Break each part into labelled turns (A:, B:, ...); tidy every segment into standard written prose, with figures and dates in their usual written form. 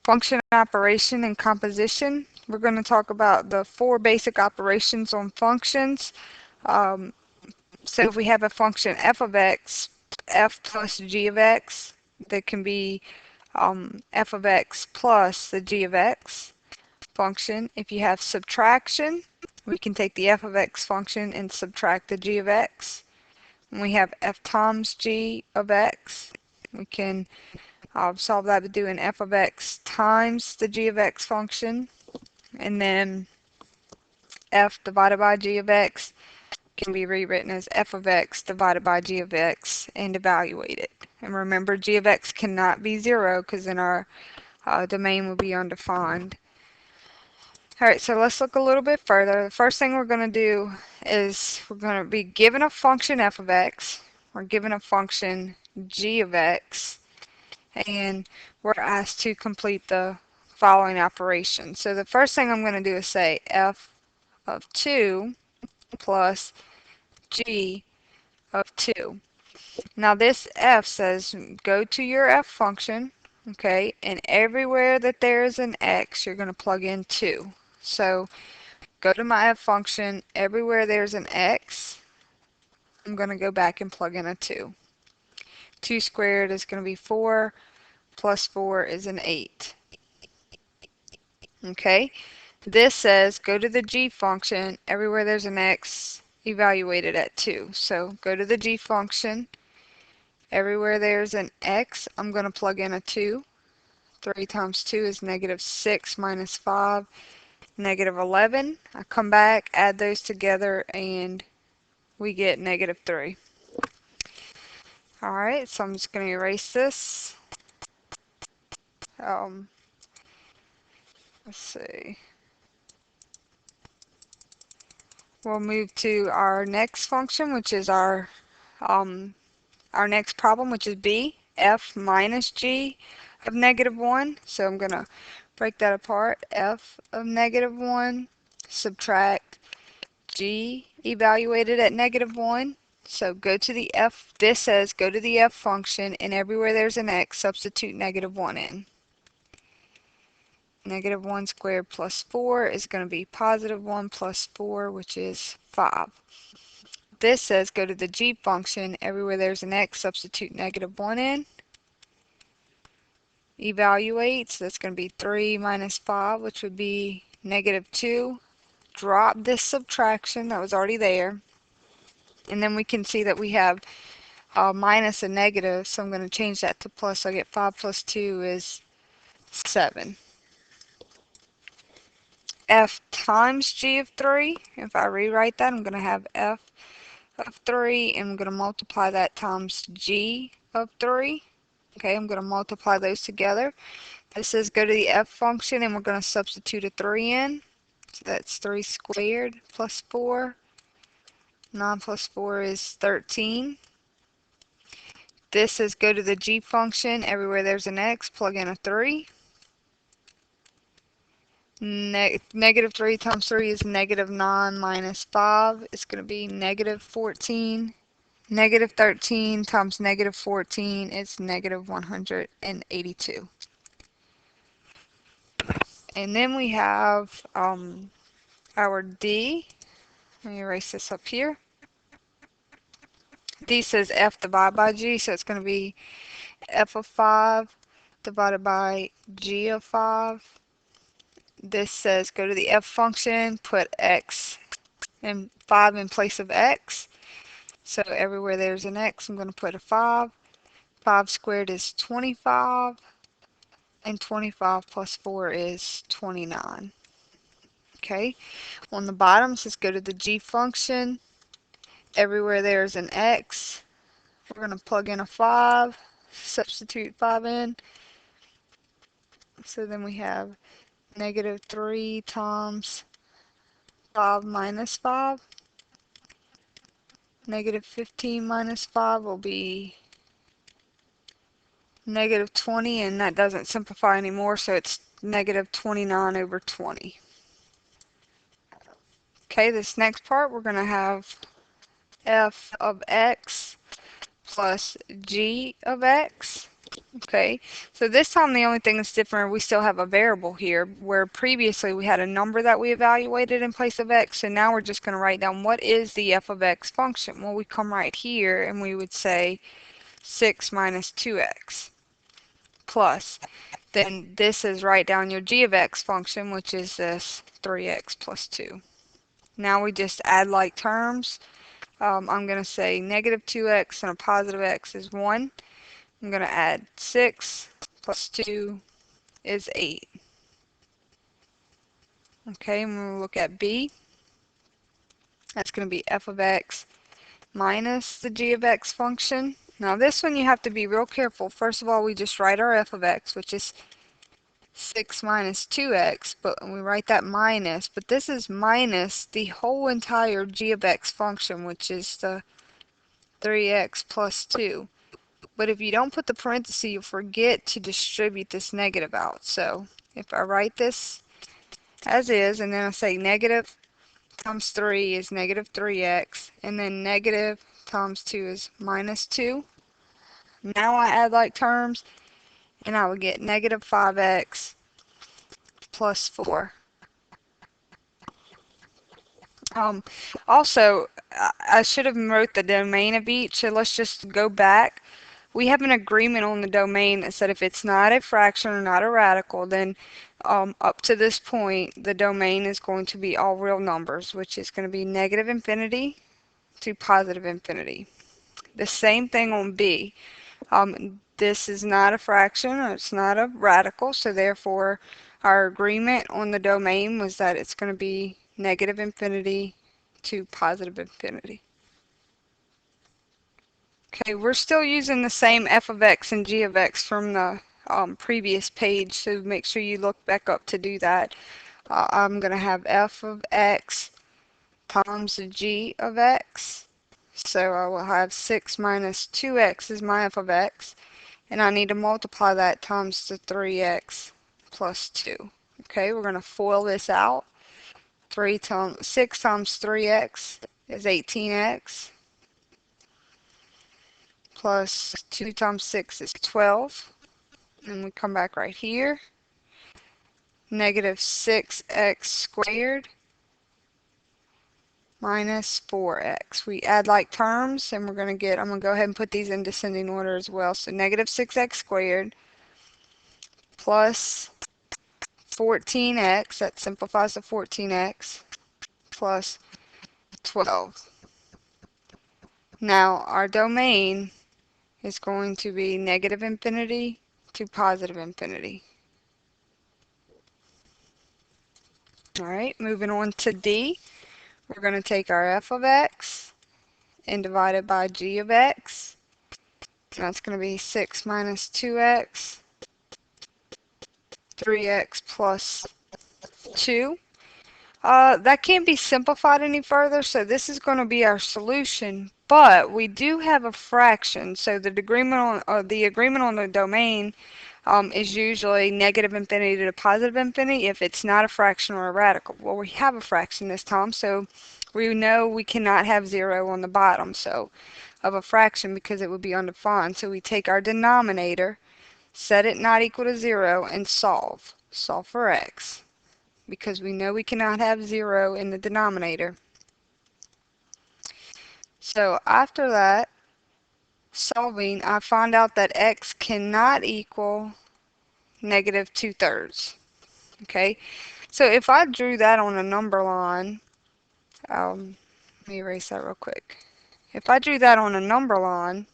A: function operation and composition. We're going to talk about the 4 basic operations on functions. Um, so if we have a function f of x, f plus g of x, that can be f of x plus the g of x function. If you have subtraction, we can take the f of x function and subtract the g of x. When we have f times g of x, we can solve that by doing f of x times the g of x function, and then f divided by g of x can be rewritten as f of x divided by g of x and evaluate it. And remember, g of x cannot be 0 because then our domain will be undefined. Alright, so let's look a little bit further. The first thing we're going to do is we're going to be given a function f of x, we're given a function g of x, and we're asked to complete the following operation. So the first thing I'm going to do is say f of 2 plus g of 2. Now this f says go to your f function, okay, and everywhere that there is an x, you're going to plug in 2. So go to my f function, everywhere there's an x, I'm going to go back and plug in a 2. 2 squared is going to be 4, plus 4 is an 8. Okay, this says go to the g function, everywhere there's an x, evaluate it at 2. So go to the g function, everywhere there's an x, I'm going to plug in a 2. 3 times 2 is negative 6 minus 5, negative 11. I come back, add those together, and we get negative 3. Alright, so I'm just going to erase this. Let's see. We'll move to our next function, which is our next problem, which is b, f minus g of negative 1. So I'm going to break that apart. F of negative 1, subtract g evaluated at negative 1. So go to the f, this says go to the f function, and everywhere there's an x, substitute negative 1 in. Negative 1 squared plus 4 is going to be positive 1 plus 4, which is 5. This says go to the g function, everywhere there's an x, substitute negative 1 in. Evaluate, so that's going to be 3 minus 5, which would be negative 2. Drop this subtraction that was already there. And then we can see that we have minus a negative, so I'm going to change that to plus. So I get 5 plus 2 is 7. F times g of 3, if I rewrite that, I'm going to have f of 3, and I'm going to multiply that times g of 3. Okay, I'm going to multiply those together. This says go to the f function, and we're going to substitute a 3 in. So that's 3 squared plus 4. 9 plus 4 is 13. This says go to the g function, everywhere there's an x, plug in a 3. Negative 3 times 3 is negative 9 minus 5. It's going to be negative 14. Negative 13 times negative 14 is negative 182. And then we have our d. Let me erase this up here. D says f divided by g, so it's going to be f of 5 divided by g of 5. This says go to the f function, put x and 5 in place of x. So everywhere there's an x, I'm going to put a 5. 5 squared is 25, and 25 plus 4 is 29. Okay, on the bottom it says go to the g function. Everywhere there's an x, we're going to plug in a 5, substitute 5 in. So then we have negative 3 times 5 minus 5. Negative 15 minus 5 will be negative 20, and that doesn't simplify anymore, so it's negative 29 over 20. Okay, this next part we're going to have f of x plus g of x. Okay, so this time the only thing that's different, we still have a variable here, where previously we had a number that we evaluated in place of x, so now we're just going to write down what is the f of x function. Well, we come right here and we would say 6 minus 2x plus. Then this is write down your g of x function, which is this 3x plus 2. Now we just add like terms. I'm going to say negative 2x and a positive x is 1. I'm going to add 6 plus 2 is 8. Okay, and we'll look at b. That's going to be f of x minus the g of x function. Now this one you have to be real careful. First of all, we just write our f of x, which is 6 minus 2x, but we write that minus, but this is minus the whole entire g of x function, which is the 3x plus 2. But if you don't put the parenthesis, you'll forget to distribute this negative out. So if I write this as is, and then I say negative times 3 is negative 3x, and then negative times 2 is minus 2. Now I add like terms, and I would get negative 5x plus 4. Also, I should have wrote the domain of each, so let's just go back. We have an agreement on the domain that said if it's not a fraction or not a radical, then up to this point, the domain is going to be all real numbers, which is going to be negative infinity to positive infinity. The same thing on b. This is not a fraction or it's not a radical, so therefore our agreement on the domain was that it's going to be negative infinity to positive infinity. Okay, we're still using the same f of x and g of x from the previous page, so make sure you look back up to do that. I'm going to have f of x times the g of x. So I will have 6 minus 2x is my f of x, and I need to multiply that times the 3x plus 2. Okay, we're going to FOIL this out. 6 times 3x is 18x, plus 2 times 6 is 12. And we come back right here. Negative 6x squared minus 4x. We add like terms, and we're going to get, I'm going to go ahead and put these in descending order as well. So negative 6x squared plus 14x, that simplifies to 14x, plus 12. Now our domain is going to be negative infinity to positive infinity. Alright, moving on to D. We're going to take our f of x and divide it by g of x. That's going to be 6 minus 2x, 3x plus 2. That can't be simplified any further, so this is going to be our solution. But we do have a fraction, so the agreement on the domain is usually negative infinity to positive infinity if it's not a fraction or a radical. Well, we have a fraction this time, so we know we cannot have 0 on the bottom of a fraction because it would be undefined. So we take our denominator, set it not equal to 0, and solve. Solve for x, because we know we cannot have 0 in the denominator. So after that, solving, I find out that x cannot equal negative 2/3. Okay, so if I drew that on a number line, let me erase that real quick. If I drew that on a number line,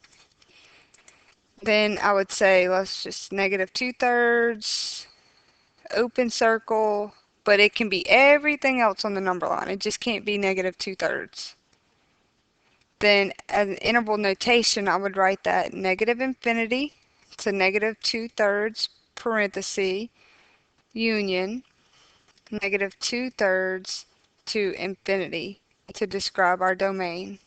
A: then I would say, let's just negative 2/3, open circle, but it can be everything else on the number line. It just can't be negative 2/3. Then as an interval notation, I would write that negative infinity to negative 2/3 parenthesis union negative 2/3 to infinity to describe our domain.